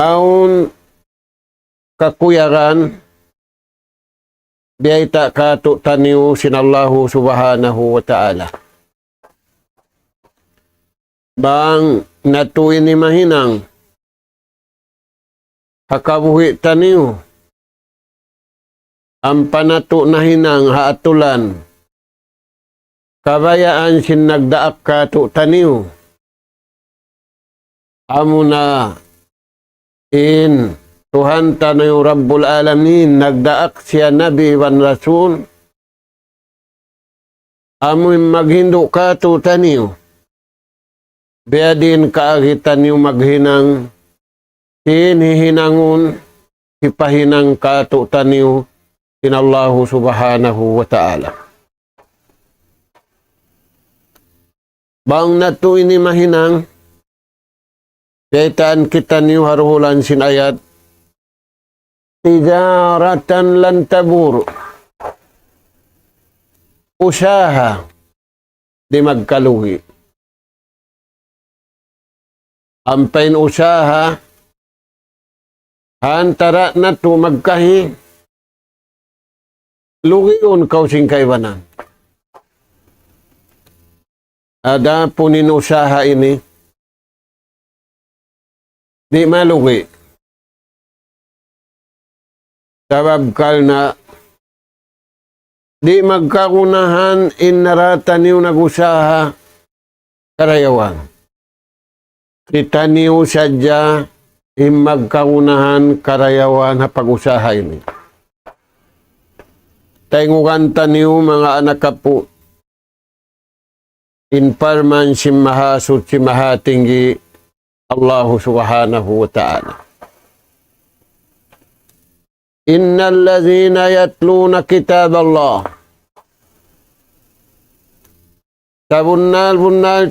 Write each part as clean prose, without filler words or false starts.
Aun kakuyaran biyaita kato taniw sinallahu subhanahu wa ta'ala. Bang natuin ni mahinang hakabuhi taniw ang panato na hinang haatulan kabayaan sin nagdaak kato taniw amo na in Tuhan tanaw Rabbul Alamin nagdaak siya Nabi wan Rasul amoy maghindo kato taniw biya din kaagitan niyo maghinang hinihinangon hipahinang kato taniw inallahu subhanahu wa ta'ala. Bang nato ini mahinang kaitaan kita niyo haruhulan sin ayat tijaratan lan tabur usaha di magkaluhi ampain usaha antara na to magkahi lugion kausing kaiwanan ada punin usaha ini di malugi sabab kalna di magkakunahan inaratan niyo nagusaha karayawan kita niyo sadya magkakunahan karayawan na pag-usaha ini taingukan taniyo mga anak kapo inparman si mahasud si mahatinggi Allah subhanahu wa ta'ala. Innal ladzina yatluna kitab Allah. Sabunal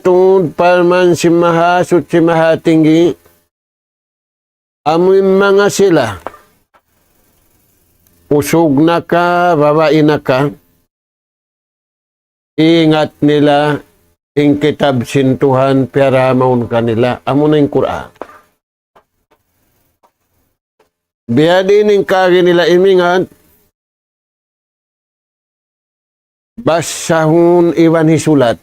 tungod parman si mahasud si mahatinggi amoy mga sila. Usog na ka, babae na ka. Ingat nila ing kitab sintuhan pera maun kanila amo na yung Quran. Biya din yung kagi nila imingat basahun iwan hisulat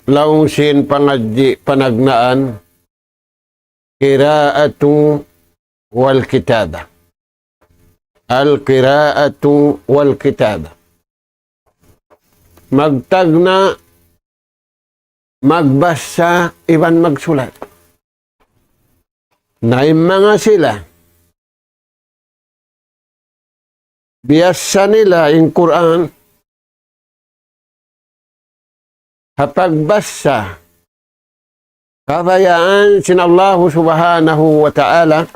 laung sin pangadji panagnaan qiraatu wal kitaba al qiraatu wal kitaba magtagna magbasa iban magsulat na mga sila biyasa nila yung Quran hapagbasa kabayaan sinallahu subhanahu wa ta'ala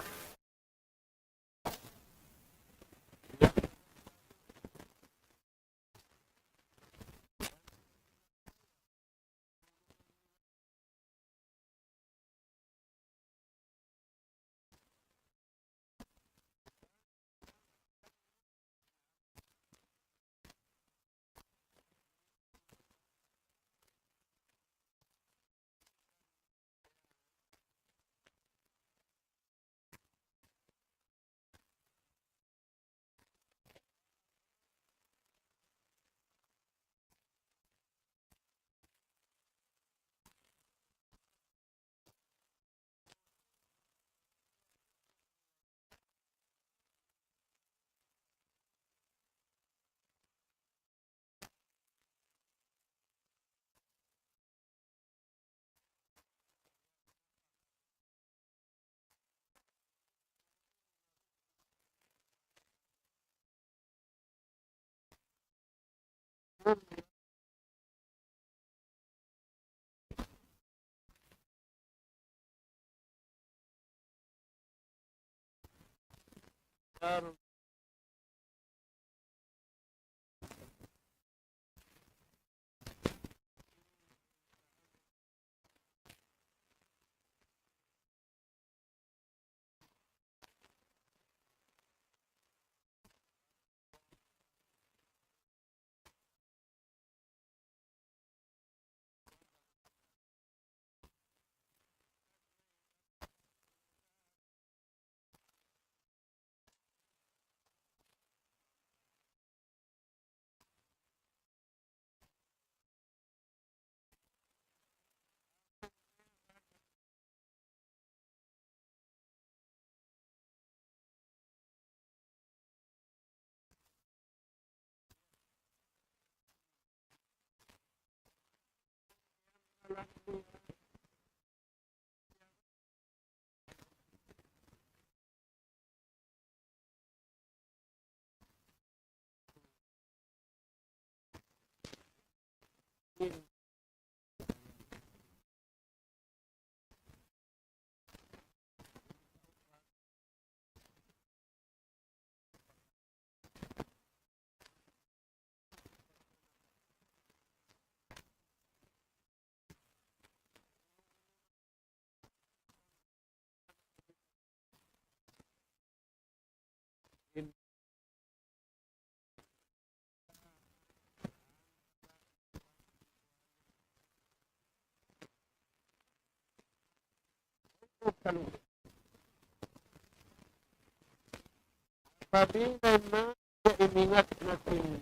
Pabinay na iningat natin.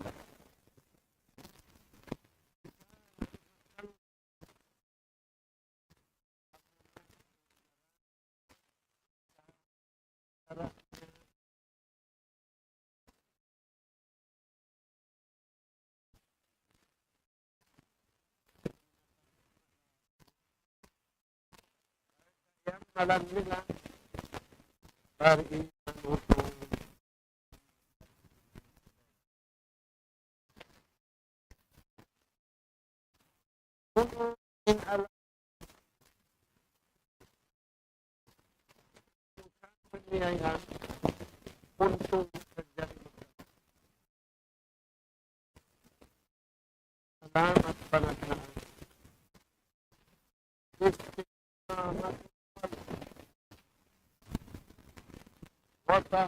Yang malam nila para inanutong in alam niya yan puntong sadyang salamat panaglaan. Wata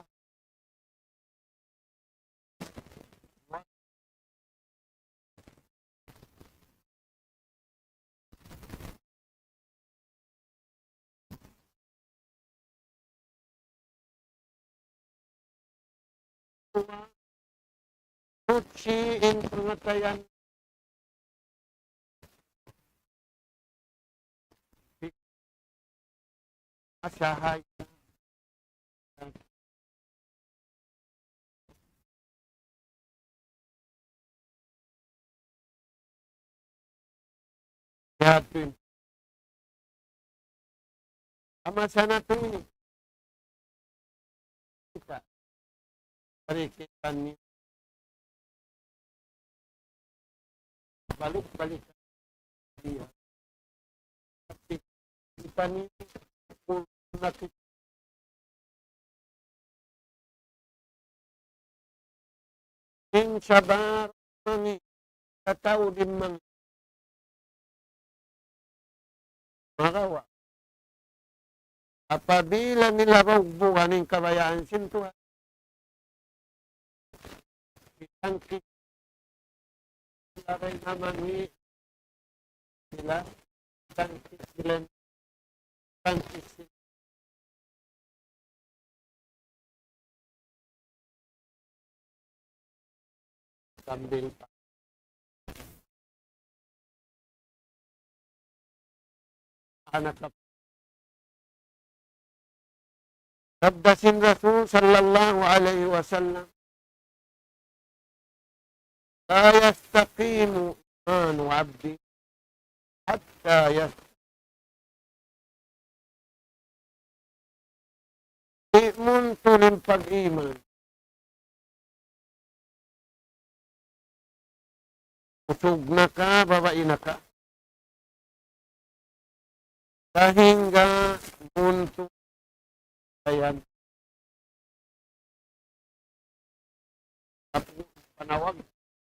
suci in pengetayan asahay yatin ama sana tuh kita berikan ni balik dia kita ni nakit in sabar ni katao din magawa. Apabila nilaraw buwan ng kabayaan sintuhan, ang kilaray naman ni sila, tangkis sila, sambil pa. Anak ka Sabdasin Rasul sallallahu alaihi wasallam, la yastaqimu imanu abdi hatta yastaqimun tunin pag-iman. Usog na ka, babae na ka. Sehingga untuk ayan panawag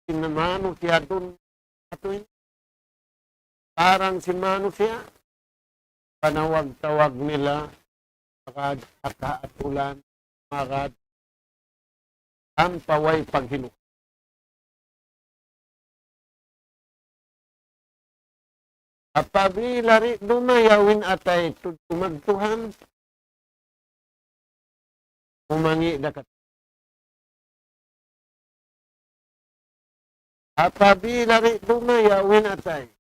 sinamano siya doon atoy parang sinmano siya panawag-tawag nila at ulan magad ang paway paghinuk. Apabila rin dumayawin atay tumagtuhan umangi dakat. Apabila rin dumayawin atay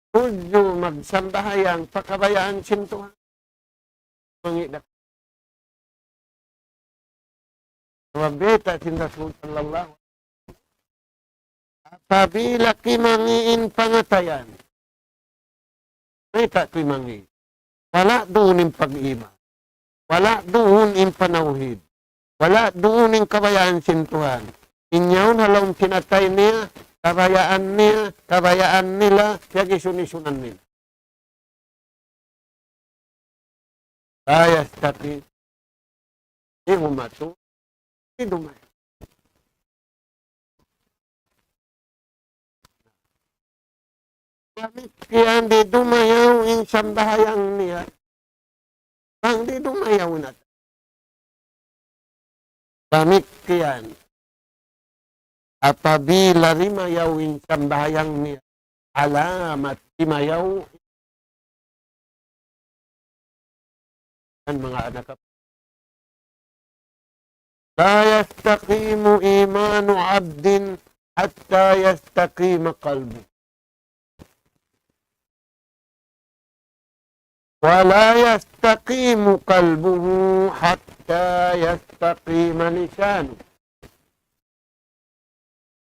tujo magsambahayang pakabayaan sintuhan umangi dakat. Mabeta sinta sallallahu apabila kimangiin pangatayan mereka kimangi wala doon yung pag-iman. Wala doon in panawhid. Wala doon in kabayaan sintuhan. Inyaw halong sinatay niya, kabayaan nila, kaya gisunisunan nila. Kaya stati, di humato, di dumay. Kaya di dumayaw in sambahayang niya, ang di dumayaw na. Pamit kiyan, apabila rimayaw in sambahayang niya, alamat rimayaw, ang mga anak ko. La yastaqimu imanu abdin hatta yastaqima qalbu. Wa la yastaqimu qalbuhu hatta yastaqima lisanu.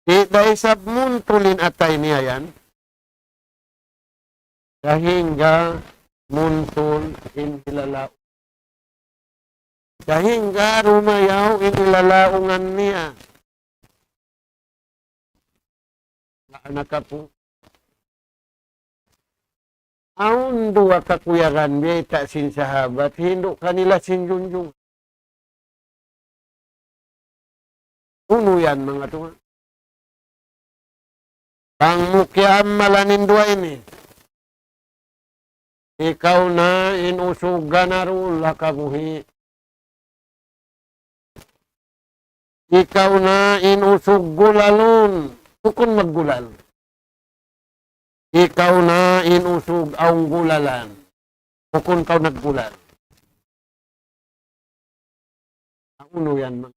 Di isab muntulin atay niya yan. Sehingga muntul inilalaw. Sehingga rumayaw inilalaungan niya. Anak po. Aun dua kakuyagan biya tak sin sahabat, hinduk kanila sin junjung. Uno yan mga tuwa. Pangmukyam malanin dua ini. Ikaw na inusugan na rula kabuhi. Ikaw na inusog gulalon. Bukon maggulal. Ikaw na inusog ang gulalan. Bukon kau naggulal. Ang uno yan.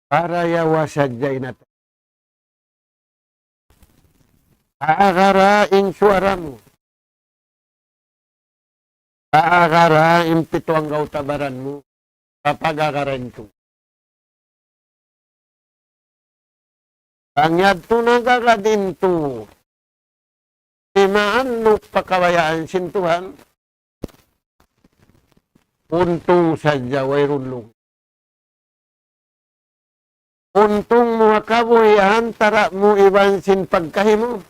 Para yawa sadyay natin. Aagaraing suara mo. Aagaraing pito ang gautabaran mo. Kapag agarain ko. Ang yadto nagagadin to. Simaan no pakawayaan sintuhan. Untong sadya way runlong. Untong mga kabuhian, tara mo iwansin pagkahimo.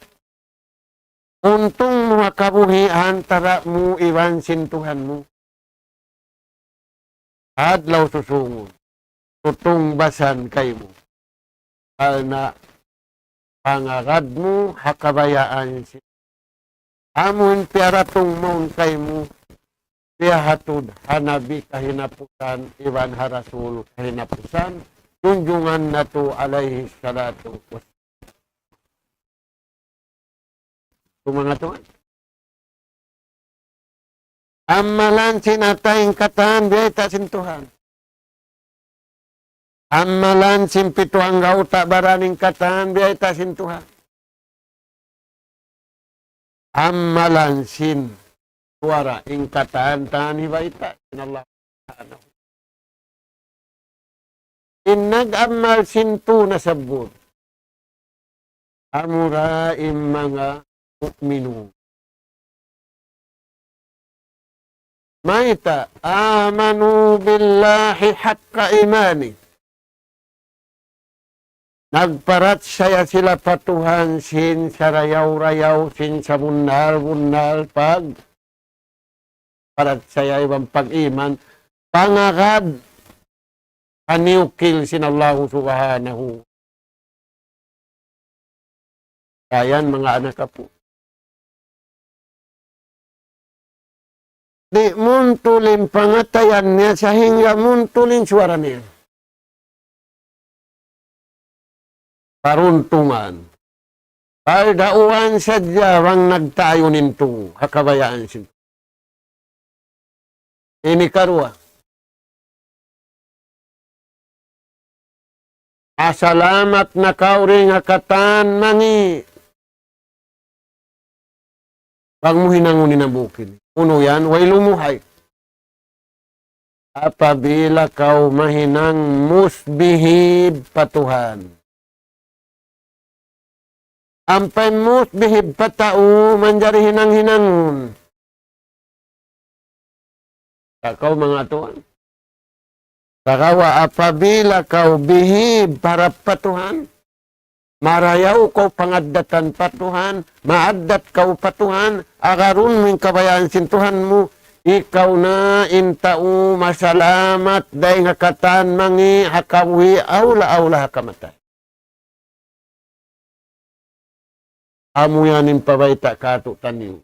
Untong mga kabuhian, tara mo iwansin Tuhan mo. Adlaw susungon, tutong basan kay mo. Na pangarad mo, hakabayaan siya. Amon piaratong maun kay mo, piahatod hanabi kahinapusan, iwan harasul kahinapusan, junjungan na to alayhi salatu. Mga tuwan. Amalan sinatayang kataan, biyay ta sintuhan. Amalan simpito ang gauta baraning kataan, biyay ta sintuhan. Amalan sin suara ing kataan tahan hibaita. Sinallah. Nag-amal sinto na sabot. Amuraim mga mukminu. Maita, amanu billahi haqqa imani. Nagparat saya sila patuhan sin sa rayaw-rayaw, sin sa bunal-bunal pag parat saya ibang pag-iman, pangagad paniukil sin Allah subhanahu. Kayan mga anak po. Di muntulin pangatayan niya sehingga muntulin suara niya. Paruntungan. Paldauan sadya wang nagtayo ninto hakabayaan siya. Ini karua. Asalamat na kauring hakatan mangi. Wag mo hinangunin ang bukid. Uno yan, way lumuhay. Apabila kau mahinang musbihib patuhan. Ampay musbihib patao, manjari hinang-hinangun. Kau mga tuan. Kakawa apabila kau bihib para patuhan, marayaw kau pangaddatan patuhan, maaddat kau patuhan, agarun ming kabayaan sintuhan mo, ikaw na intau masalamat day nga katan mangi hakawi awla hakamatay. Amo yanin pabayta kato taniw.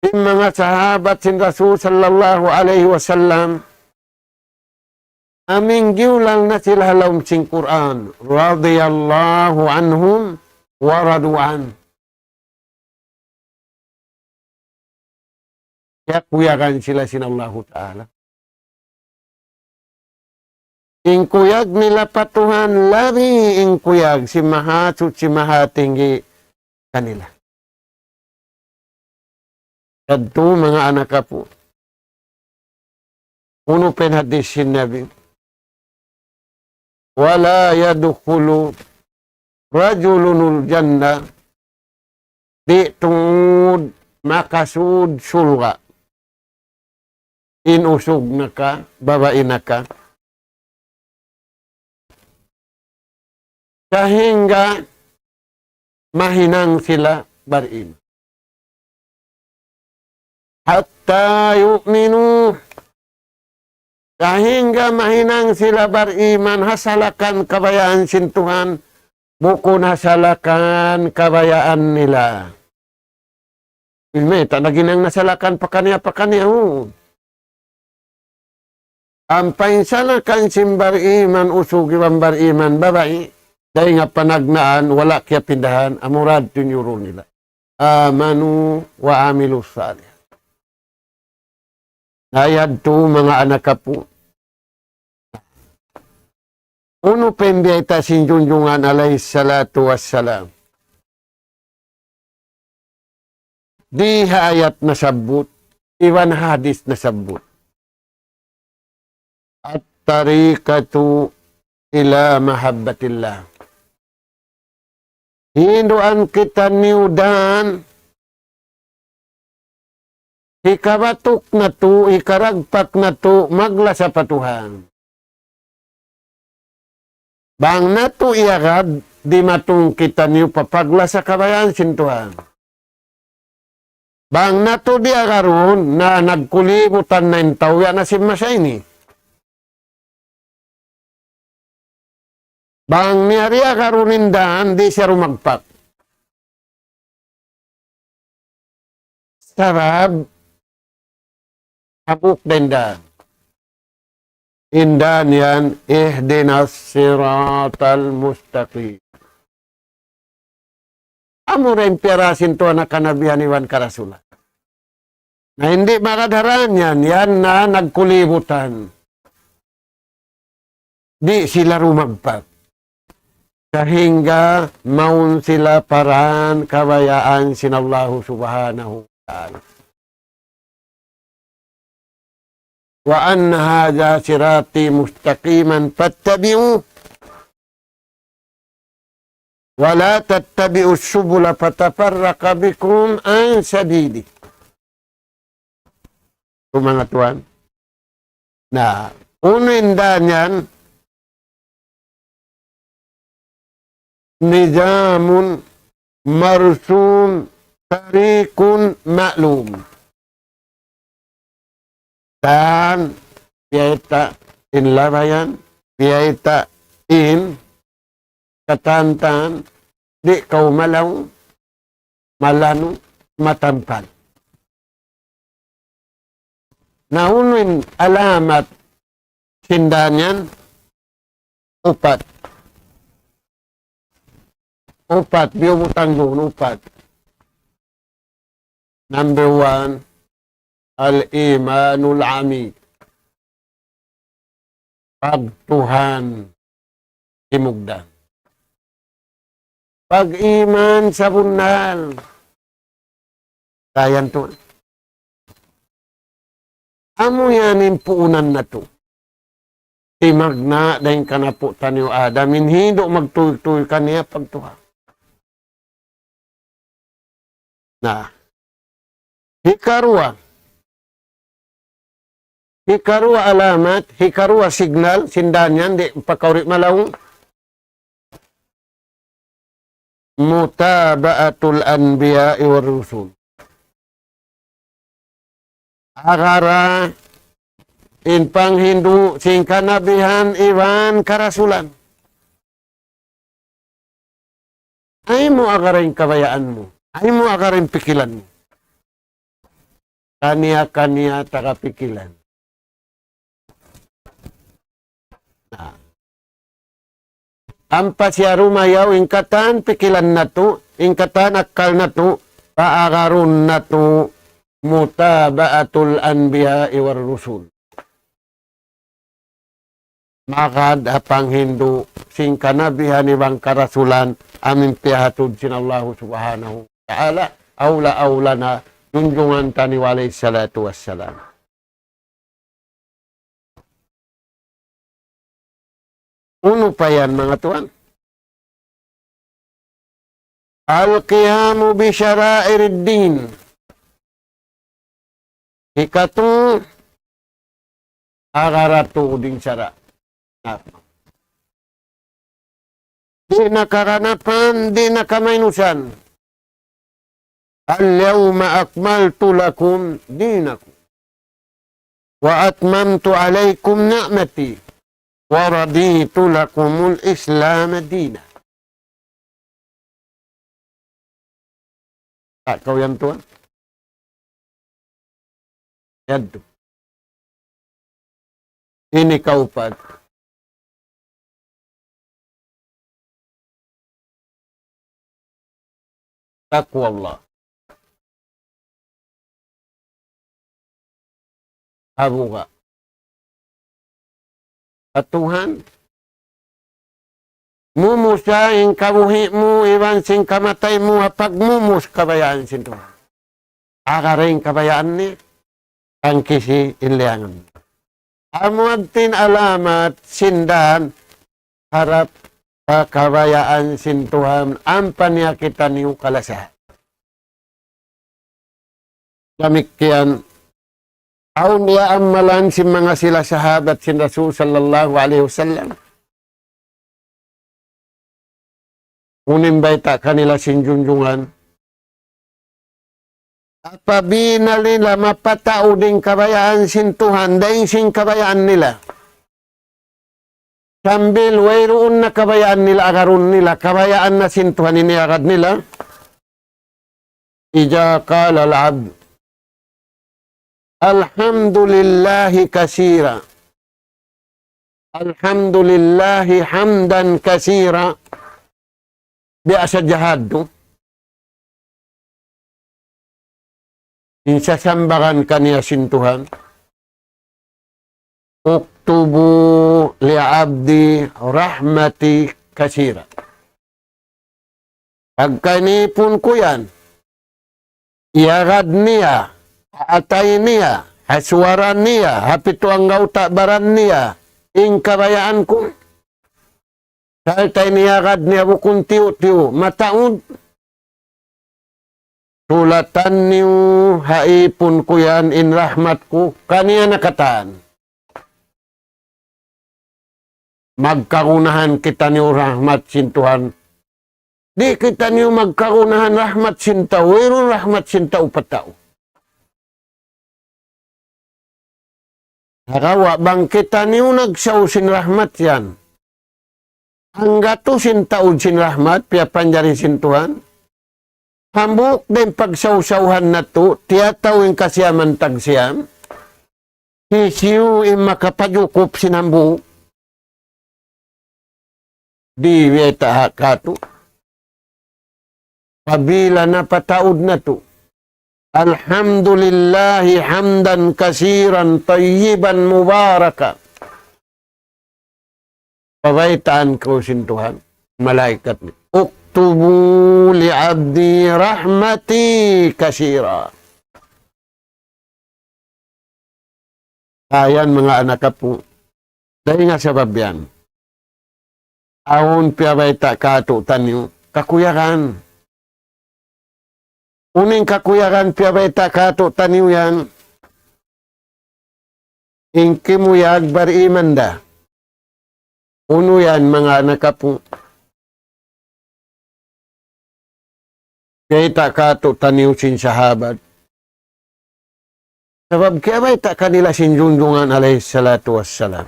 Yung mga sahabat sin Rasul sallallahu alaihi wasallam, aming giulang na sila halawm sing Quran, radiyallahu anhum wa radu'an. Kaya kuyagan sila sin Allahu Ta'ala. Ingkuyag nila patuhan, labi ingkuyag si mahatut si mahatinggi kanila. Kadto mga anak po. Uno penhadis sin Nabi. Wala yadkhulu rajulunul jannah di tungod makasud sulga. Inusog na ka, babae na ka. Sehingga mahinang sila barin. Hatta yu'minu. Sehingga mahinang sila beriman, hasalakan kabayaan sintuhan, bukun hasalakan kabayaan nila. Ilme, tak lagi nang nasalakan pakania. Ampay salakan simbar iman, usugi bambar iman, babae, dahil nga panagnaan, wala kaya pindahan, amurad tunyuro nila. Amanu wa amilu salih. Ayad to mga anak po. Uno pendeta sinjunjungan alayhi salatu wassalam. Di ayat nasabut, iwan hadis nasabut. At-tariqatu ila mahabbatillah. Hinduan kita niudan, ikabatuk na to, ikaragpak na to, magla sa patuhan. Bang na to iagad, di matong kita niyo papagla sa kabayan sintuhan. Bang na to di agaron na nagkulibutan na intawya na si Masayni. Bang niyari agaronin daan, di siya rumagpak. Sarab, abuk denda. Indan yan, ihdinas siratal mustaqim. Amo rin pirasin to na kanabihan iwan karasulat. Na hindi makadaran yan na nagkulibutan. Di sila rumagpak. Sehingga maun sila paraan kabayaan sinallahu subhanahu wa ta'ala. Wa anna hadha sirati mustaqiman fattabi'u wa la tattabi'u subula fatafarraqa bikum an sabili. Mga tuan, na uninda niyan, nizamun marsum tarikun ma'lum. Dan piyaita inlabayan, piyaita in katantan, di kau malaw, malano, matampan. Naunin alamat sindanyan, upat. Upat, biyumutang doon, upat. Number 1, al-imanul ami. Pagtuhan, imugdan. Pag-iman sa bunal. Kayan to. Amo yanin puunan na to. Si magna dahil ka na po tanyo Adamin, hindi magtuloy-tuloy kaniya pagtuhan. Na, hikarwa, Hikaru alamat, hikaru signal, sindanyan, di pakaurit malaw. Mutaba'atul anbiya'i war rusul. Agara in panghindu sing kanabihan iwan karasulan. Ay mo agarin kabayaan mo. Ay mo agarin pikilan mo. Kaniya takapikilan. Ampa siya rumayaw, ingkatan pikilan na to, ingkatan akal na to, paagarun na to, mutaba'atul anbiya war rusul. Makad apang Hindu sing kanabihan ibang karasulan amin pihatod sin Allah subhanahu wa ta'ala awla na junjungan tani walay salatu wassalam. Uno pa yan mga tuan. Al-qiyamu bi syara'ir din. Ikatu agaratu ding syara'. Di nakaranapan, di nakamainusan. Al-yawma akmaltu lakum dinakum. Wa atmamtu alaykum ni'mati. Wa raditu lakumul islam dina. Tak kau yang tuan? Yaddu. Ini kau pad. Takwa Allah. Abuga. At Tuhan, mumusya ing kabuhi mo, iwan sing kamatay mo, apag mumus kabayaan sin Tuhan. Akaring kabayaan ni, ang kisi inliangan. Amuagtin alamat sindan, harap kabayaan sin Tuhan, ang panyakitan niyo kalasa. Damikian, aun niya amalan si mga sila sahabat sin Rasul sallallahu alaihi wasallam. Unimbay ta kanila sin junjungan. Apabila nila mapatao din kabayaan sin Tuhan, dahil sin kabayaan nila. Sambil wayroon na kabayaan nila, agarun nila, kabayaan na sin Tuhan iniagad nila. Ija qala al-abd, alhamdulillahi kasira. Alhamdulillahi hamdan kasira. Biasa jahad tu. Insasambakan kaniya sin Tuhan. Uktubu li'abdi rahmati kasira. Pagkanipun ko yan, iagad niya, atay niya, haswaran niya, hapito ang gautabaran niya, ing kabayaan ko. Dahil tayo niyagad niya bukong tiyo-tiyo, mataod. Sulatan niyo, haipon ko yan, in rahmat ko, kaniya nakataan. Magkarunahan kita niyo rahmat sin Tuhan. Di kita niyo magkarunahan rahmat sin tao, wero rahmat sin tao patao. Harawa bang kita niyo nagsaw sin rahmat yan. Ang gato sin taod sin rahmat, piya panjari sin Tuhan. Hambuk din pagsawsawhan na to, tiyatawin kasyaman tagsiyam. Hisiyo makapagukop sin hambuk. Di weta kato. Pabila na pataod na to. Alhamdulillahi hamdan kasiran tayyiban mubaraka. Pabaitaan ko sin Tuhan, malaikat ni. Uktubu li'abdi rahmati kasira. Ayan mga anak po. Dahil nga sabab yan. Awon piyabaita kato tanyo, kakuyakan. Uning kakuyakan piyabaita kato tanyo yan. Inkimuyag bari imanda. Uno yan mga nakapu. Kaya ta ka to taniw sin sahabat. Sabab kaya ba ta kanila sinjunjungan alayhi salatu wassalam.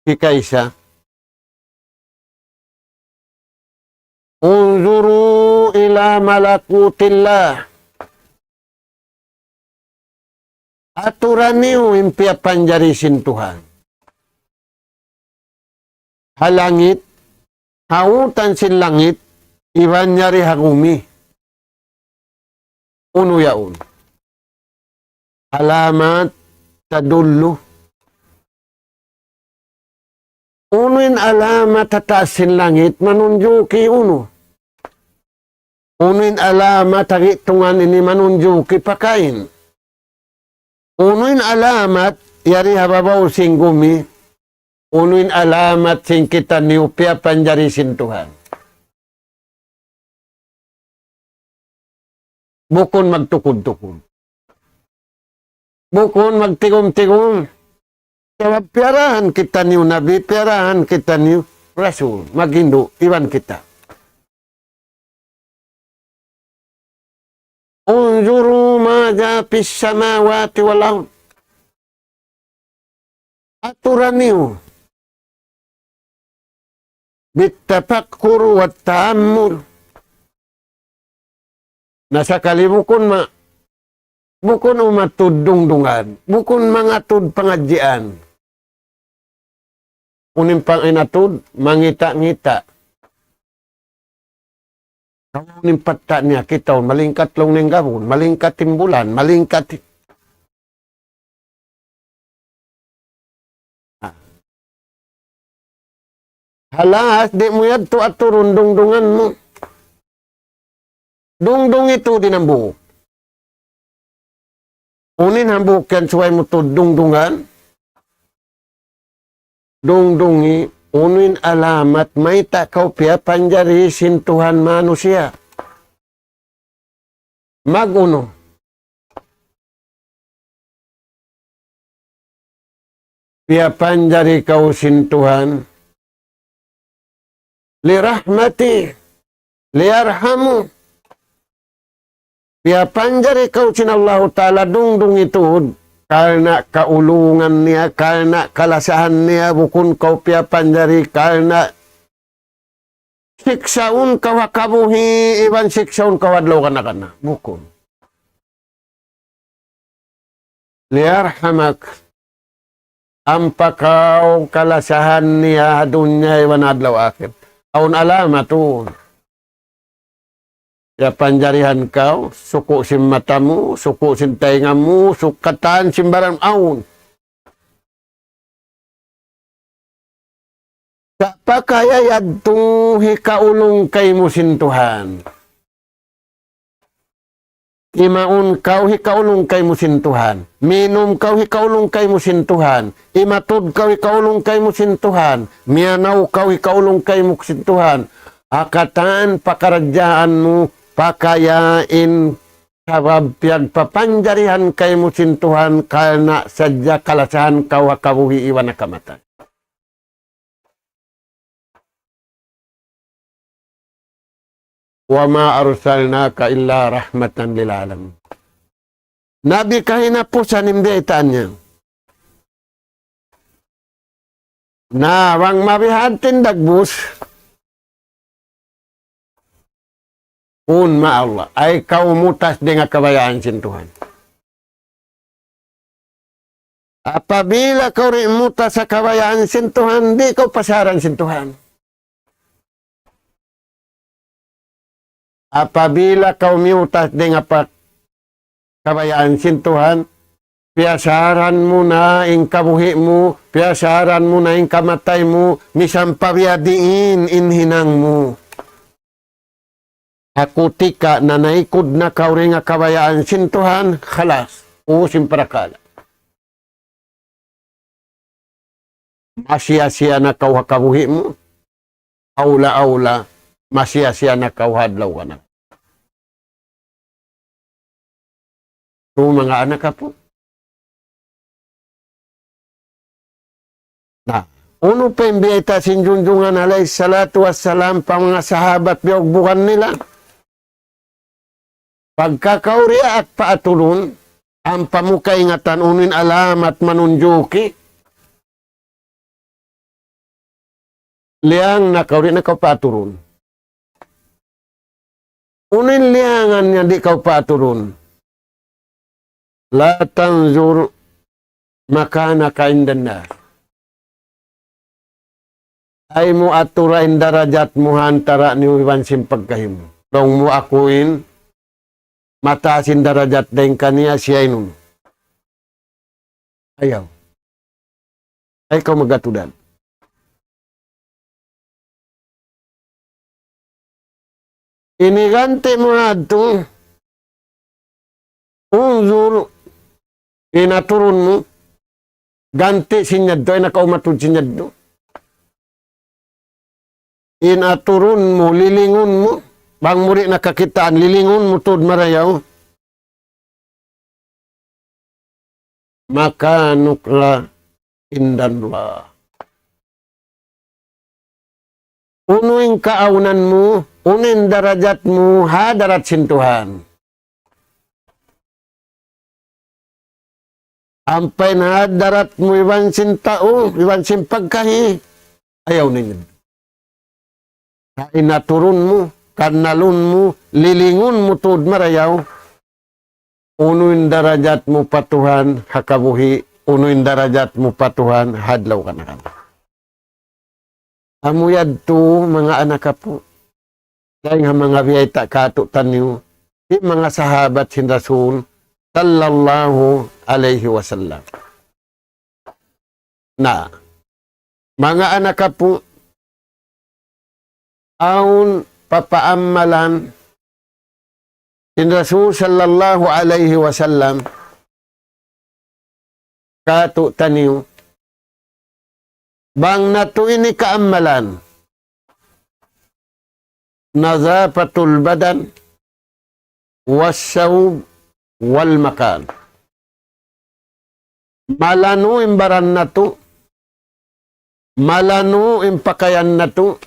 Ikaisa. Unzuru ila malakutillah. Aturan niyo impia panjarisin Tuhan. Halangit, hautan sin langit, iban nyari hagumi. Uno yaun. Alamat sa dulo. Unuin alamat tatasin langit, manunjuki uno. Unuin alamat tagitungan ini manunjuki pakain. Unuin alamat yari hababaw sing gumi. Unuin alamat sing kita niupya panjarisin Tuhan. Bukon magtukod-tukod. Bukon magtigom-tigom. Sabab piarahan kita niyo nabi, piarahan kita niyo rasul, magindo, iwan kita. Unzuru madha fis samawati wal ard. Aturan niyo. Bitafakkur wa ta'ammul. Nasa kalibukon bukon umatud dungdungan, bukon mangatud pengajian. Unim pang inatud, mangita-ngita. Kau nimpat tak niya kita, malingkat long ning gabon, malingkat timbulan, malingkat. Halas, di mo yan to aturun dungdungan mo. Dungdung itu dinambuhok. Unin hambuk yan suway mo to dungdungan. Dungdungi, unuin alamat, may takaw pia panjarisin Tuhan manusia. Maguno. Pia panjari kau sin Tuhan. Lirahmati, liarhamu. Pia panjari kau sin Allah Ta'ala dungdung itu. Karena kaulungan niya, karena kalasahan niya, bukun kau pia panjari, karena siksaun kawakabuhi, iban siksaun kawadlaw kana, bukun. Liarhamak, ampakaw kalasahan niya, dunya, iban adlaw akhir. Aun alamatun. Ya panjarihan kau, suku sim matamu, suku sim taingamu, sukatan sim barang aun. Tak pakaya yadtung hikaulung kay musin Tuhan. Imaun kau hikaulung kay musin Tuhan. Minum kau hikaulung kay musin Tuhan. Imatud kau hikaulung kay musin Tuhan. Mianaw kau hikaulung kay musin Tuhan. Akatan pakarajaanmu, pakayain sabab papanjarihan kay musin Tuhan karena saja kalasahan kau kabuhi iwan kamatan. Wa ma arsalnaka illa rahmatan lil alamin. Nabi kahina po sa nimdeitaannya. Na wang mabihatin dagbus un ma Allah ay kau mutas dengan kabayaan sin Tuhan. Apabila kau mutas sa kabayaan sin Tuhan, di kau pasaran sin Tuhan. Apabila kau miutas dengan kabayaan sin Tuhan, piasaran mo na ing kabuhi mo, piasaran mo na ing kamatay mo, misang pabiadiin inhinang mo. Ako tika na naikod na kau rin nga kabayaan sin Tuhan, khalas, usin parakala. Masya-siya na kau hakabuhi mo, aula-aula, masya-siya na kau hadlaw ka na. Kung mga anak ka po. Na, uno pa yung biyayta sinjunjungan alayhi salatu wassalam pa mga sahabat biyog bukan nila. Pagkakauriya at paatulun, ang pamukaingatan unin alamat manunjuki. Liang na kauri na kau paturun. Unin liangan niya di kau paturun. La tanzur makana kaindan ay mo aturain darajat mo hantara ni Iwan simpagkahim. Dong mo akuin, matasin darajat dahil kaniya siya inun. Ayaw. Ay kau magatudan. Inigante mo ato, unzur, inaturun mo, ganti sinyad do, ay nakaumatod sinyad do. Inaturun mo, lilingon mo, bang muri nakakitaan, lilingon mo tod marayaw. Maka nukla indanla. Unuing kaaunan mo, unin darajat mo, hadarat sintuhan. Ampay na hadarat mo, iwan sintao, iwan simpagkahi. Ayaw ninyo. Inaturun mo, kanalun mo, lilingon mo tod marayaw, unuin darajat mo patuhan, hakabuhi, unuin darajat mo patuhan, hadlaw ka na ka. Amuyad to, mga anak ka po, dahil nga mga biyayta kato tanyo, di mga sahabat sin Rasul, sallallahu alayhi wasallam. Na, mga anak ka po, aun papaamalan in Rasul sallallahu alaihi wasallam kato taniw bang nato ini kaamalan nazafatul badan wassawb wal makan malanu imbaran nato malanu impakayan nato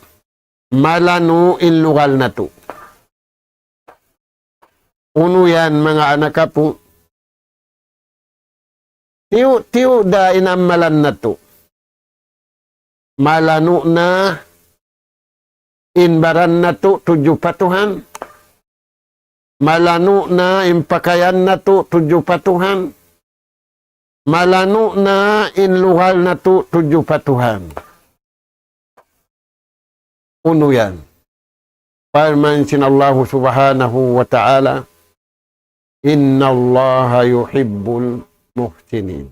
malanu illugal na to. Uno yan, mga anak ka po. Tiyo da inamalan na to. Malanu na inbaran na to, tuju patuhan. Malanu na impakayan na to, tuju patuhan. Malanu na inlugal na to, tuju patuhan. Uno yan. Firman sin Allah subhanahu wa ta'ala, Inna Allah yuhibbul muhsinin.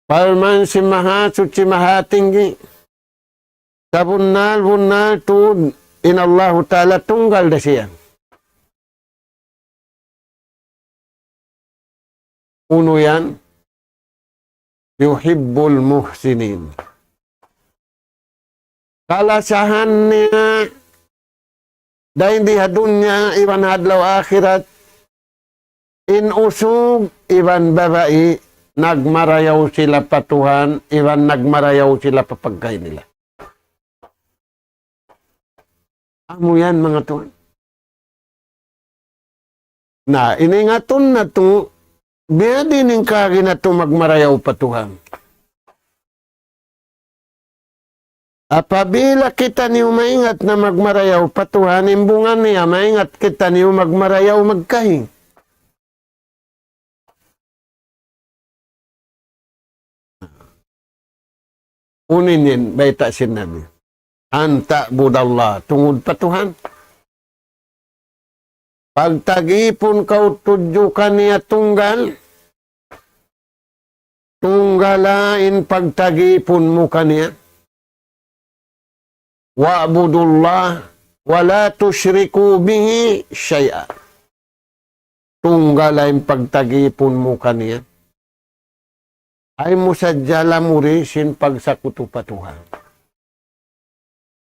Firman si Maha Suci Maha Tinggi, sa bunal tu in Allah ta'ala tunggal da siya. Uno yan. Yuhibbul muhsinin. Kalasahan niya dahil di hadunya iban hadlaw akhirat in usog iban babae nagmarayaw sila patuhan iban nagmarayaw sila papagkay nila. Amo yan mga tuwan. Na iningaton na to biya din yung kagi na ito magmarayaw patuhan. Apabila kita niyo maingat na magmarayaw patuhan, imbungan niya, maingat kita niyo magmarayaw magkahing. Uninin, baita sinabi. Anta budallah, tungod patuhan. Pagtagipon kau tujukan niya tunggal, tunggalain pagtagipon mo kaniya. Wa'budullah wa la tusyriku bihi syai'a. Tunggalain pagtagipon mo kaniya. Ay mo sa jala murisin pagsakuto patuhan.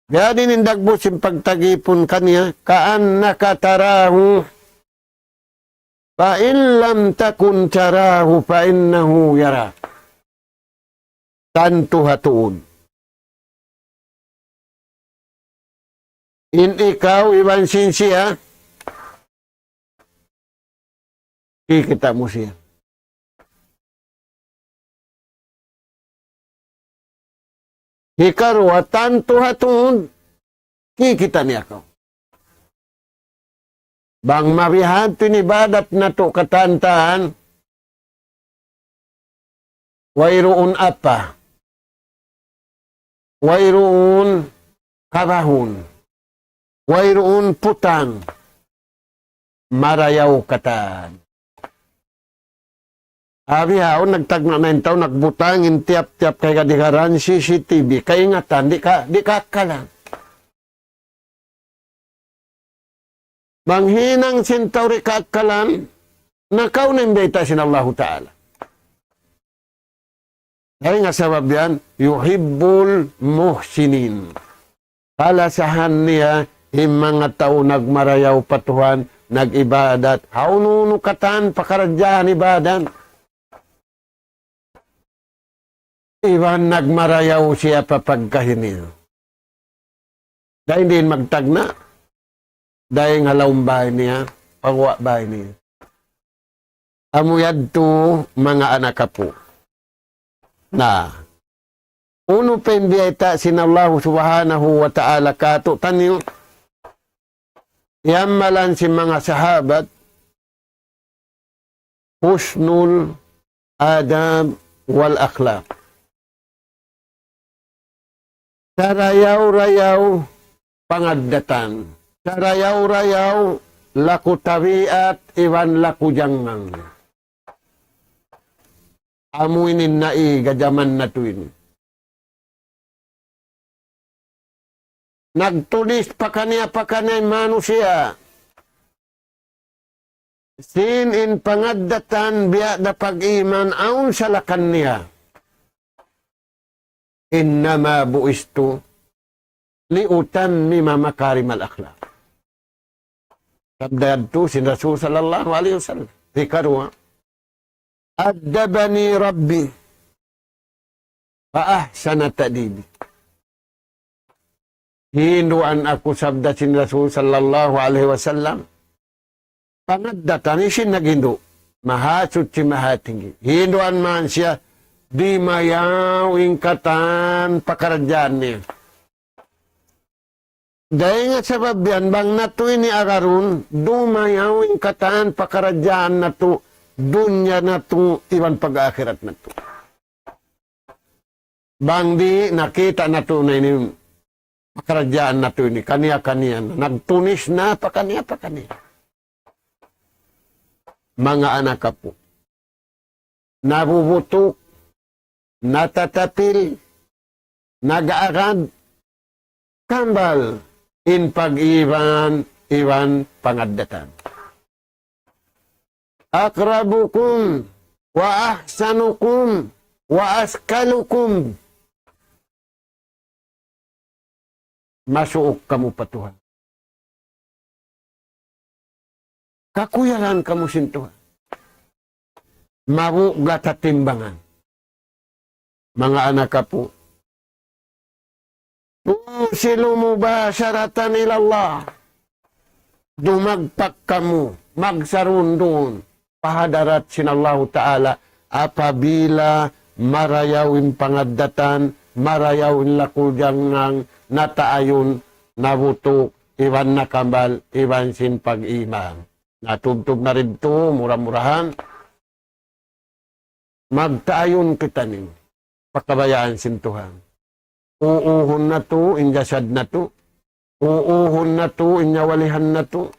Gani nindagbos yung pagtagipon kaniya, kaan nakatarahu, fa in lam takun tarahu, fa innahu yara. Tanto hatuon. In ikaw, iwansin siya, kikita mo siya. Hikarwa, tanto hatuon, kikita niya ko. Bang mabihan tinibadat na to katantahan, wayroon apa, wayroon kabahon, wayroon putang, marayaw katan. Abi hao, nagtagnamentaw, nagbutangin, tiap-tiap kay kadikaran, CCTV, kaingatan, di ka kalang. Manghinang sintawri kaakalan, nakaw na imbita sin Allah Ta'ala. Dahil nga sabab yan, yuhibbul muhsinin. Palasahan niya, yung mga tao nagmarayaw patuhan, nag-ibadat, haununukatan, pakaradyahan ibadan. Iwan nagmarayaw siya papagkahinil. Dahil hindi magtagna. Dahil nga laong bahay niya, pagwa bahay niya. Amuyad to mga anak po. Na, uno pa imbiyata sinallahu subhanahu wa ta'ala kato tanyo. Yamalan si mga sahabat, husnul adab wal akhlaq. Sarayaw-rayaw pangadatan. Sarayaw-rayaw laku tabiat iwan laku jangang. Amuinin na gajaman na tuwin. Nagtulis pa kaniya manusia. Sin in pangadatan biya da pag-iman aun sa lakan niya. Innama buistu liutammima makarimal akhlaq. Sabdad tu sin Rasul sallallahu alaihi wasallam. Zikarwa. Addabani Rabbi fa ahsana ta'dibi. Hinduan ako sabda sin Rasul sallallahu alaihi wasallam. Pangaddatan isin naghindu. Mahasud si mahatinggi. Hinduan man siya di mayaw ingkatan pakaradyan niya. Dahil nga sabab yan, bang natuy ni Agarun, dumayaw ingkatan pakaradyan na to, dunya na to, iwan pag-akhirat na to. Bang di nakita na to na ini, pakaradyan na to ini, kaniya-kaniya na, nagtunis na pakaniya-pakaniya. Mga anak po, nabubutok, natatapil, nag-aarad, kambal, in pag-iwan, iwan pangadatan. Akrabukum, wa ahsanukum, wa askalukum. Masuok kamu patuhan. Kakuyalan kamu sintuhan. Maru gatatimbangan. Mga anak po, tusilu mubasharatan ilallah. Dumagpak kamu, magsarundon, pahadarat sinallahu ta'ala, apabila marayawin pangadatan, marayawin lakudyang nataayon, nabuto, iwan nakambal, iwan sin pag-iman. Natubtub na rin to, murah-murahan. Magtaayon kita niyo. Pakabayaan sintuhan. Uuhon na to, injasad na to. Uuhon na to, inyawalihan na to.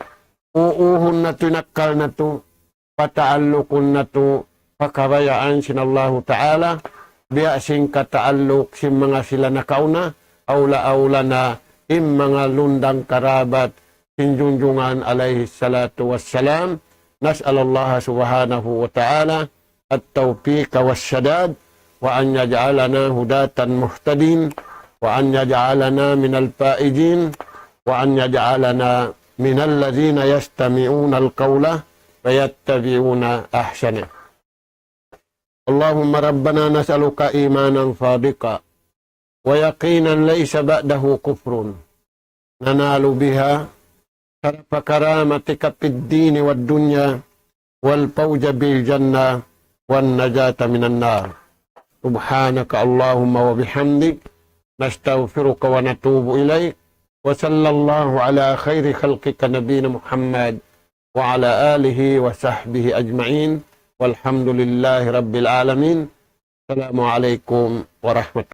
Uuhon na to, inakkal na to. Pataalukon na to, pakabayaan sinallahu ta'ala. Biya sing kataaluk si mga sila nakauna. Aula-aula na im mga lundang karabat. Sinjunjungan alaihi salatu wassalam. Nas'alallaha subhanahu wa ta'ala. At-tawfiq wa syadad. Wa an yaj'alana hudatan muhtadin وأن يجعلنا من الفائزين وأن يجعلنا من الذين يستمعون القول فيتبعون أحسنه. اللهم ربنا نسألك إيمانا صادقا ويقينا ليس بعده كفر ننال بها شرف كرامتك في الدين والدنيا والفوز بالجنة والنجاة من النار. سبحانك اللهم وبحمدك نستغفرك ونتوب إليك وصلى الله على خير خلقك نبينا محمد وعلى آله وصحبه أجمعين والحمد لله رب العالمين. السلام عليكم ورحمة الله.